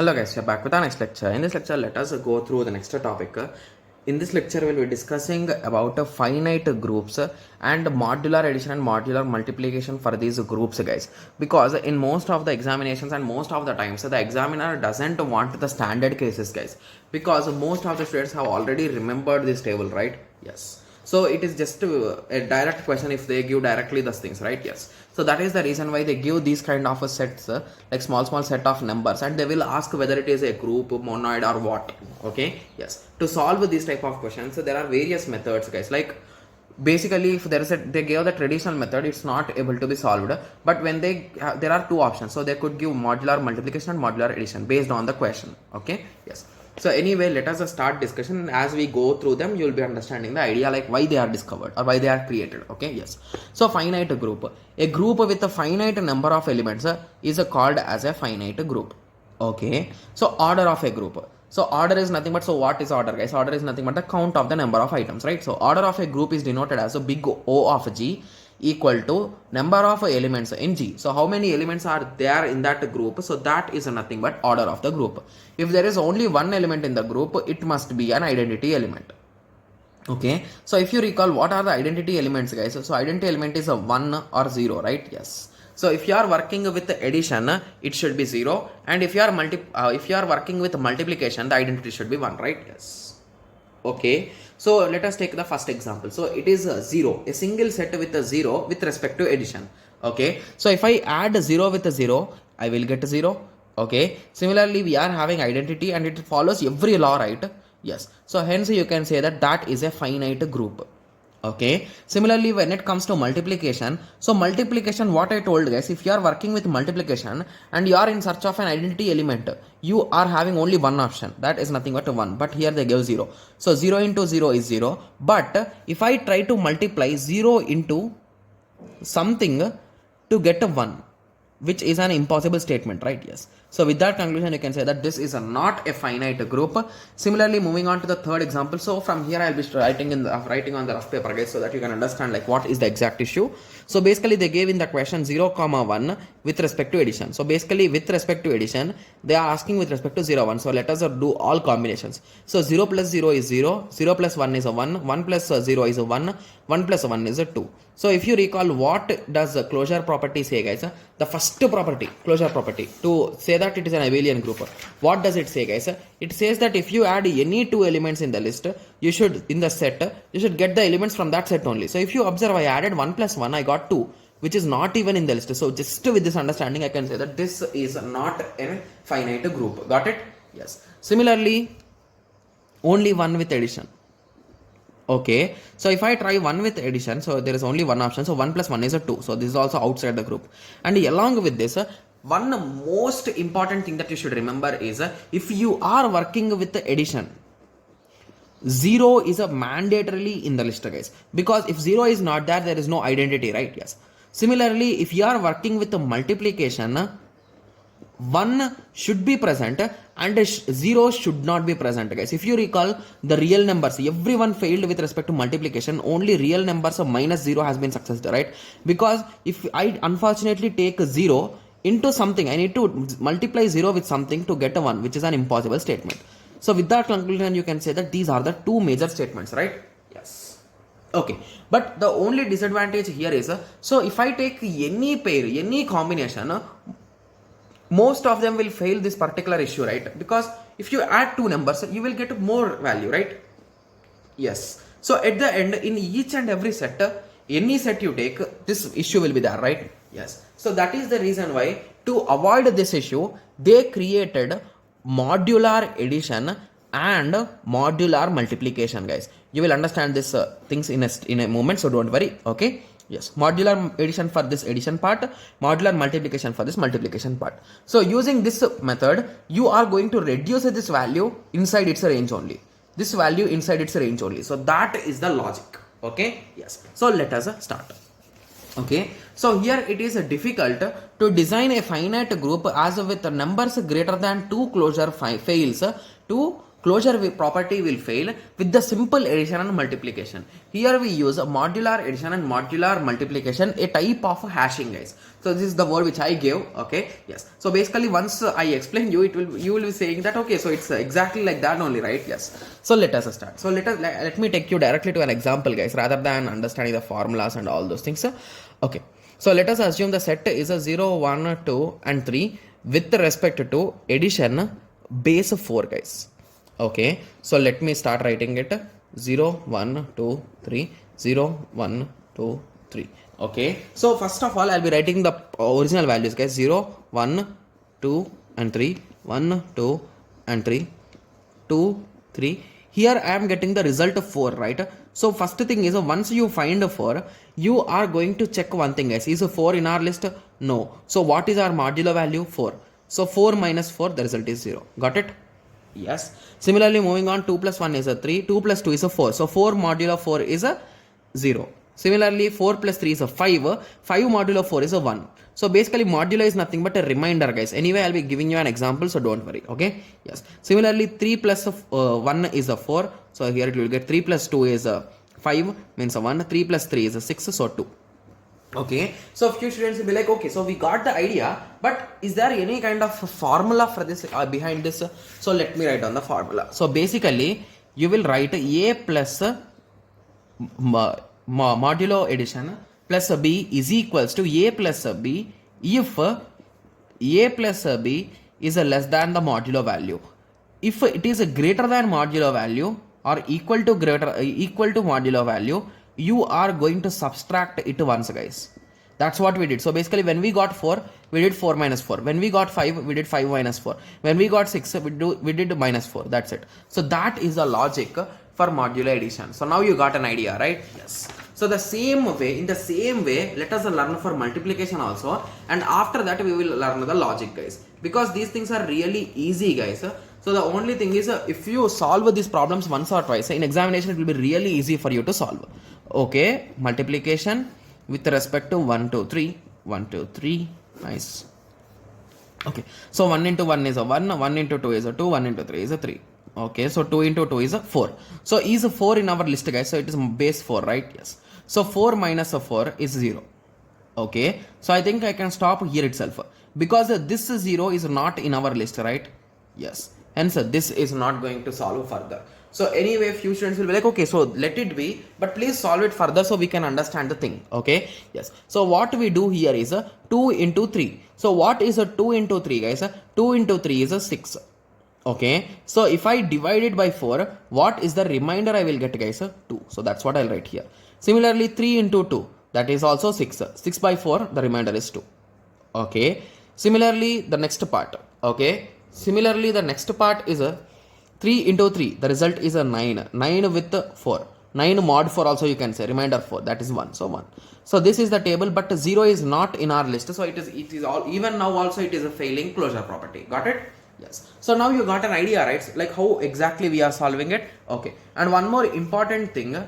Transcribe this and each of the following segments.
Hello guys, we are back with our next lecture. In this lecture, let us go through the next topic. In this lecture, we will be discussing about finite groups and modular addition and modular multiplication for these groups, guys. Because in most of the examinations and most of the times, the examiner doesn't want the standard cases, guys. Because most of the students have already remembered this table, right? Yes. So it is just a direct question if they give directly those things, right? Yes. So that is the reason why they give these kind of a sets, like small set of numbers, and they will ask whether it is a group, monoid, or what. Okay. Yes. To solve this type of questions, so there are various methods, guys. Like basically, if there is they gave the traditional method, it's not able to be solved. But when there are two options, so they could give modular multiplication and modular addition based on the question. Okay. Yes. So anyway, let us start discussion. As we go through them, you will be understanding the idea, like why they are discovered or why they are created. Okay, yes. So finite group. A group with a finite number of elements is called as a finite group. Okay. So order of a group. So order is nothing but, so what is order, guys? Order is nothing but the count of the number of items, right? So order of a group is denoted as a big O of G equal to number of elements in G. So how many elements are there in that group? So that is nothing but order of the group. If there is only one element in the group, it must be an identity element. Okay. So if you recall, what are the identity elements, guys? So identity element is a 1 or 0, right? Yes. So if you are working with addition, it should be 0, and if you are working with multiplication, the identity should be 1, right? Yes. Okay. So let us take the first example. So it is 0, a single set with a 0 with respect to addition. Okay. So if I add 0 with a 0, I will get 0. Okay. Similarly, we are having identity and it follows every law, right? Yes. So hence you can say that that is a finite group. Okay. Similarly, when it comes to multiplication, so multiplication, what I told, guys, if you are working with multiplication and you are in search of an identity element, you are having only one option, that is nothing but 1, but here they give 0. So 0 into 0 is 0, but if I try to multiply 0 into something to get a 1, which is an impossible statement, right? Yes. So with that conclusion, you can say that this is not a finite group. Similarly, moving on to the third example. So from here, I'll be writing on the rough paper, guys, so that you can understand like what is the exact issue. So basically, they gave in the question 0, 1 with respect to addition. So basically, with respect to addition, they are asking with respect to 0, 1. So let us do all combinations. So 0 plus 0 is 0, 0 plus 1 is a 1, 1 plus 0 is a 1, 1 plus 1 is a 2. So if you recall, what does the closure property say, guys? The first property, closure property, to say that it is an abelian group. What does it say, guys? It says that if you add any two elements in the list, you should, in the set, you should get the elements from that set only. So if you observe, I added 1 plus 1, I got 2, which is not even in the list. So just with this understanding, I can say that this is not a finite group. Got it? Yes. Similarly, only 1 with addition. Okay, so if I try 1 with addition, so there is only one option. So 1 plus 1 is a 2. So this is also outside the group. And along with this, one most important thing that you should remember is if you are working with the addition, 0 is a mandatorily in the list, guys. Because if 0 is not there, there is no identity, right? Yes. Similarly, if you are working with the multiplication, 1 should be present and 0 should not be present, guys. If you recall the real numbers, everyone failed with respect to multiplication. Only real numbers of minus 0 has been successful, right? Because if I unfortunately take 0 into something, I need to multiply 0 with something to get a 1, which is an impossible statement. So with that conclusion, you can say that these are the two major statements, right? Yes. Okay, but the only disadvantage here is, so if I take any pair, any combination, most of them will fail this particular issue, right? Because if you add two numbers, you will get more value, right? Yes. So at the end, in each and every set, any set you take, this issue will be there, right? Yes. So that is the reason why, to avoid this issue, they created modular addition and modular multiplication, guys. You will understand this things in a moment, so don't worry. Okay. Yes, modular addition for this addition part, modular multiplication for this multiplication part. So using this method, you are going to reduce this value inside its range only. This value inside its range only. So that is the logic. Okay. Yes. So let us start. Okay. So here it is difficult to design a finite group as with numbers greater than 2 closure fails to property will fail with the simple addition and multiplication. Here we use a modular addition and modular multiplication, a type of hashing, guys. So this is the word which I gave. Okay, yes. So basically once I explain you, you will be saying that okay, so it's exactly like that only, right? Yes. So let us start. So let me take you directly to an example, guys, rather than understanding the formulas and all those things. Okay, so let us assume the set is a 0 1 2 and 3 with respect to addition base 4, guys. Okay, so let me start writing it 0 1 2 3 0 1 2 3. Okay, so first of all I'll be writing the original values, guys. 0 1 2 and 3, 1 2 and 3, 2 3. Here I am getting the result of 4, right? So first thing is, once you find a 4, you are going to check one thing, guys. Is a 4 in our list? No. So what is our modulo value? 4. So 4 minus 4, the result is 0. Got it? Yes. Similarly, moving on, 2 plus 1 is a 3, 2 plus 2 is a 4. So 4 modulo 4 is a 0. Similarly, 4 plus 3 is a 5, 5 modulo 4 is a 1. So basically modulo is nothing but a reminder, guys. Anyway, I'll be giving you an example, so don't worry. Okay, yes. Similarly, 3 plus 1 is a 4. So here it will get 3 plus 2 is a 5, means a 1. 3 plus 3 is a 6, so 2. Okay, so few students will be like, okay, so we got the idea, but is there any kind of formula for this behind this? So let me write down the formula. So basically you will write a plus modulo addition plus b is equals to a plus b if a plus b is less than the modulo value. If it is greater than modulo value or equal to modulo value, you are going to subtract it once, guys. That's what we did. So basically when we got 4, we did 4 minus 4. When we got 5, we did 5 minus 4. When we got 6, we did minus 4. That's it. So that is the logic for modulo addition. So now you got an idea, right? Yes. So in the same way, let us learn for multiplication also. And after that, we will learn the logic, guys. Because these things are really easy, guys. So the only thing is, if you solve these problems once or twice, in examination, it will be really easy for you to solve. Okay, multiplication with respect to 1, 2, 3, 1, 2, 3, nice. Okay, so 1 into 1 is a 1, 1 into 2 is a 2, 1 into 3 is a 3. Okay, so 2 into 2 is a 4. So is a 4 in our list, guys? So it is base 4, right? Yes. So 4 minus a 4 is 0. Okay, so I think I can stop here itself, because this 0 is not in our list, right? Yes. Hence this is not going to solve further. So anyway, few students will be like, okay, so let it be, but please solve it further so we can understand the thing. Okay, yes. So what we do here is 2 into 3. So what is a 2 into 3, guys? 2 into 3 is a 6. Okay, so if I divide it by 4, what is the remainder I will get, guys? 2. So that's what I'll write here. Similarly, 3 into 2, that is also 6. 6 by 4, the remainder is 2. Okay, similarly, the next part. Okay, similarly, the next part is 3 into 3, the result is a 9. 9 with 4. 9 mod 4 also you can say, remainder 4, that is 1. So 1. So this is the table, but 0 is not in our list. So it is all, even now also it is a failing closure property. Got it? Yes. So now you got an idea, right? Like how exactly we are solving it. Okay. And one more important thing.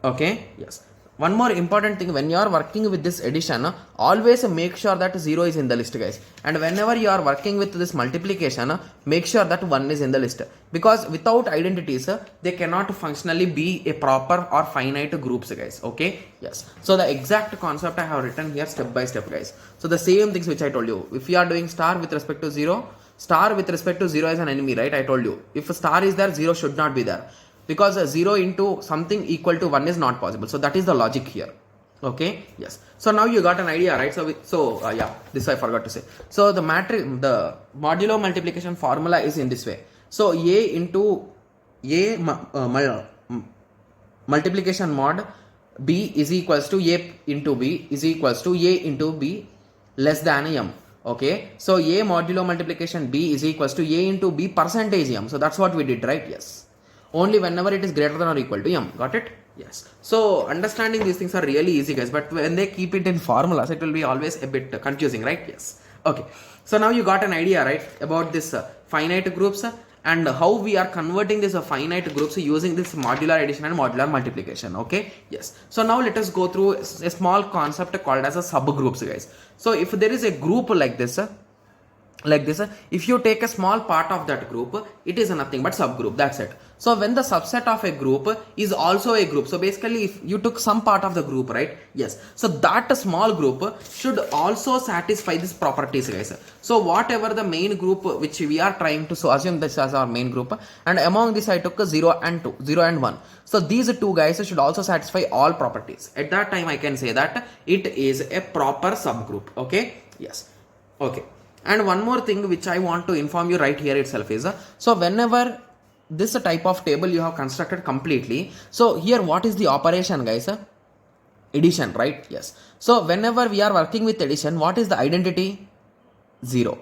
Okay. Yes. One more important thing, when you are working with this addition, always make sure that 0 is in the list, guys. And whenever you are working with this multiplication, make sure that 1 is in the list. Because without identities, they cannot functionally be a proper or finite groups, guys. Okay. Yes. So the exact concept I have written here step by step, guys. So the same things which I told you. If you are doing star with respect to 0, star with respect to 0 is an enemy, right? I told you. If a star is there, 0 should not be there. Because 0 into something equal to 1 is not possible. So that is the logic here. Okay. Yes. So now you got an idea, right? So yeah, this I forgot to say. So the modulo multiplication formula is in this way. So a into a multiplication mod b is equals to a into b is equals to a into b less than m. Okay. So a modulo multiplication b is equals to a into b percentage m. So that's what we did, right? Yes. Only whenever it is greater than or equal to m. Got it? Yes. So understanding these things are really easy, guys. But when they keep it in formulas, it will be always a bit confusing, right? Yes. Okay. So now you got an idea, right, about this finite groups and how we are converting this finite groups using this modular addition and modular multiplication. Okay. Yes. So now let us go through a small concept called as a subgroups, guys. So if there is a group like this, like this. If you take a small part of that group, it is nothing but subgroup, that's it. So when the subset of a group is also a group, so basically if you took some part of the group, right, yes, so that small group should also satisfy these properties, guys. So whatever the main group which we are trying to, so assume this as our main group, and among this I took 0 and 2, 0 and 1, so these two guys should also satisfy all properties. At that time I can say that it is a proper subgroup. Okay, yes, okay. And one more thing which I want to inform you right here itself is, so whenever this type of table you have constructed completely, so here what is the operation, guys? Addition, right? Yes. So whenever we are working with addition, what is the identity? 0.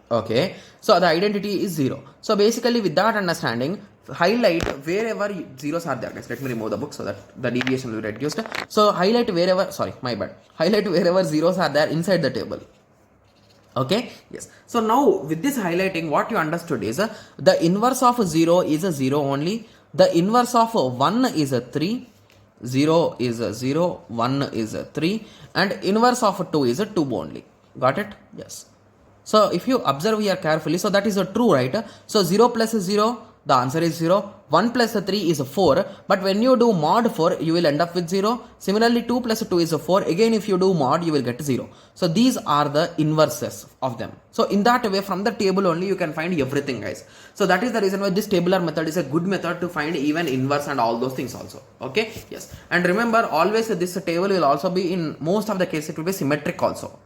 Okay. So the identity is 0. So basically with that understanding, highlight wherever zeros are there, guys. Let me remove the book so that the deviation will be reduced. So highlight wherever, sorry, my bad. Highlight wherever zeros are there inside the table. Okay, yes. So now with this highlighting, what you understood is the inverse of 0 is a 0 only. The inverse of 1 is a 3. 0 is a 0. 1 is a 3. And inverse of 2 is a 2 only. Got it? Yes. So if you observe here carefully, so that is a true, right? So 0 plus 0, the answer is 0. 1 plus 3 is 4. But when you do mod 4, you will end up with 0. Similarly, 2 plus 2 is 4. Again, if you do mod, you will get 0. So these are the inverses of them. So in that way, from the table only, you can find everything, guys. So that is the reason why this tabular method is a good method to find even inverse and all those things also. Okay, yes. And remember, always this table will also be, in most of the cases, it will be symmetric also.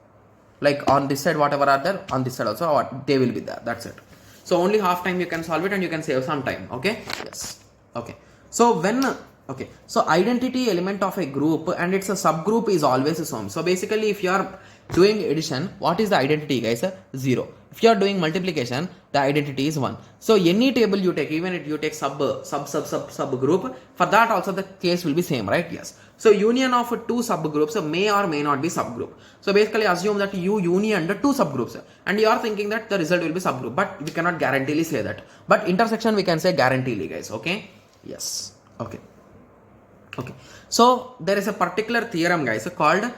Like on this side, whatever are there, on this side also, they will be there. That's it. So only half time you can solve it and you can save some time. Okay, yes, okay. So when, okay, so identity element of a group and its a subgroup is always the sum. So basically if you are doing addition, what is the identity, guys? 0. If you are doing multiplication, the identity is 1. So any table you take, even if you take subgroup, for that also the case will be same, right? Yes. So union of two subgroups may or may not be subgroup. So basically assume that you union the two subgroups and you are thinking that the result will be subgroup, but we cannot guaranteely say that. But intersection we can say guaranteely, guys. Okay. Yes. Okay. Okay. So there is a particular theorem, guys, called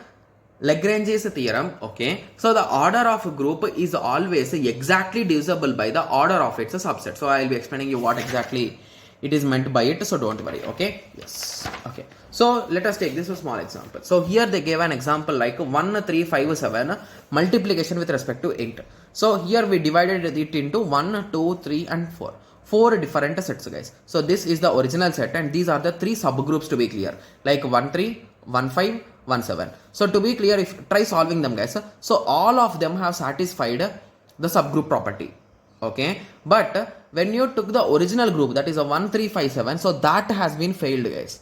Lagrange's theorem. Okay. So the order of a group is always exactly divisible by the order of its subset. So I will be explaining you what exactly it is meant by it. So don't worry. Okay. Yes. Okay. So let us take this a small example. So here they gave an example like 1, 3, 5, 7 multiplication with respect to 8. So here we divided it into 1, 2, 3 and 4. 4 different sets, guys. So this is the original set and these are the 3 subgroups to be clear. Like 1, 3, 1, 5, 1, 7. So to be clear, if try solving them, guys. So all of them have satisfied the subgroup property. Okay. But when you took the original group, that is a 1, 3, 5, 7. So that has been failed, guys.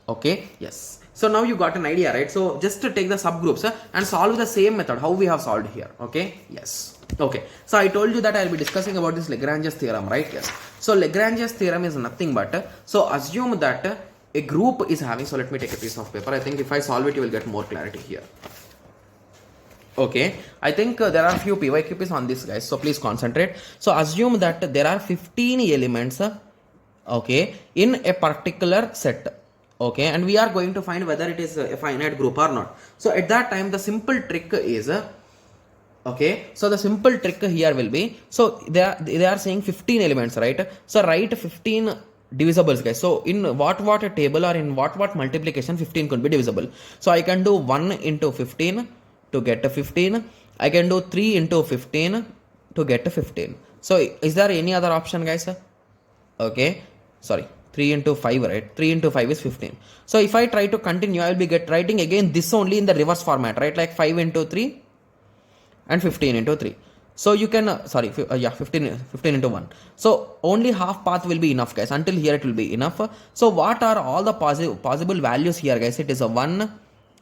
Okay, yes. So now you got an idea, right? So just to take the subgroups and solve the same method, how we have solved here. Okay, yes. Okay, so I told you that I will be discussing about this Lagrange's theorem, right? Yes. So Lagrange's theorem is nothing but, so assume that a group is having, so let me take a piece of paper. I think if I solve it, you will get more clarity here. Okay, I think there are a few PYQs on this, guys. So please concentrate. So assume that there are 15 elements, okay, in a particular set. Okay, and we are going to find whether it is a finite group or not. So at that time, the simple trick is, okay, so the simple trick here will be, so they are saying 15 elements, right? So write 15 divisibles, guys. So in what table or in what multiplication 15 could be divisible. So I can do 1 into 15 to get a 15. I can do 3 into 15 to get a 15. So is there any other option, guys? Okay, sorry. 3 into 5, right? 3 into 5 is 15. So if I try to continue, I will be writing again this only in the reverse format, right? Like 5 into 3 and 15 into 3. So you can, 15 into 1. So only half path will be enough, guys. Until here it will be enough. So what are all the possible values here, guys? It is a 1,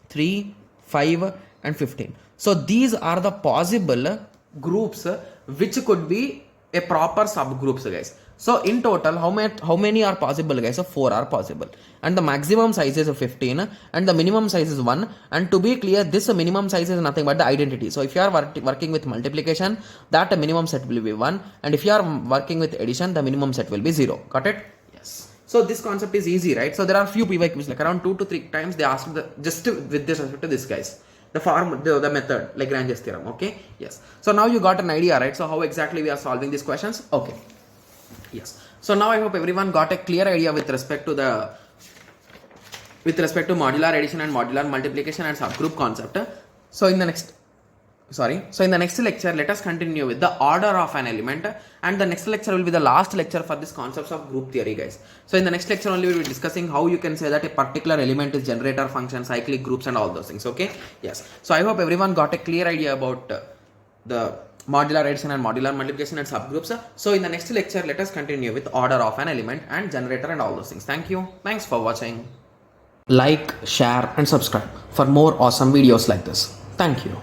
3, 5 and 15. So these are the possible groups which could be a proper subgroups, guys. So in total, how many are possible, guys? So 4 are possible, and the maximum size is 15 and the minimum size is 1. And to be clear, this minimum size is nothing but the identity. So if you are working with multiplication, that minimum set will be 1, and if you are working with addition, the minimum set will be 0. Got it? Yes. So this concept is easy, right? So there are few PYQs, like around 2 to 3 times they asked just with this respect to this, guys. the method, Lagrange's theorem. Okay, yes. So now you got an idea, right? So how exactly we are solving these questions? Okay, yes. So now I hope everyone got a clear idea with respect to modular addition and modular multiplication and subgroup concept. So in the next lecture, let us continue with the order of an element, and the next lecture will be the last lecture for this concepts of group theory, guys. So in the next lecture only we will be discussing how you can say that a particular element is generator function, cyclic groups and all those things. Okay, yes. So I hope everyone got a clear idea about the modular addition and modular multiplication and subgroups. So in the next lecture, let us continue with order of an element and generator and all those things. Thank you. Thanks for watching. Like, share and subscribe for more awesome videos like this. Thank you.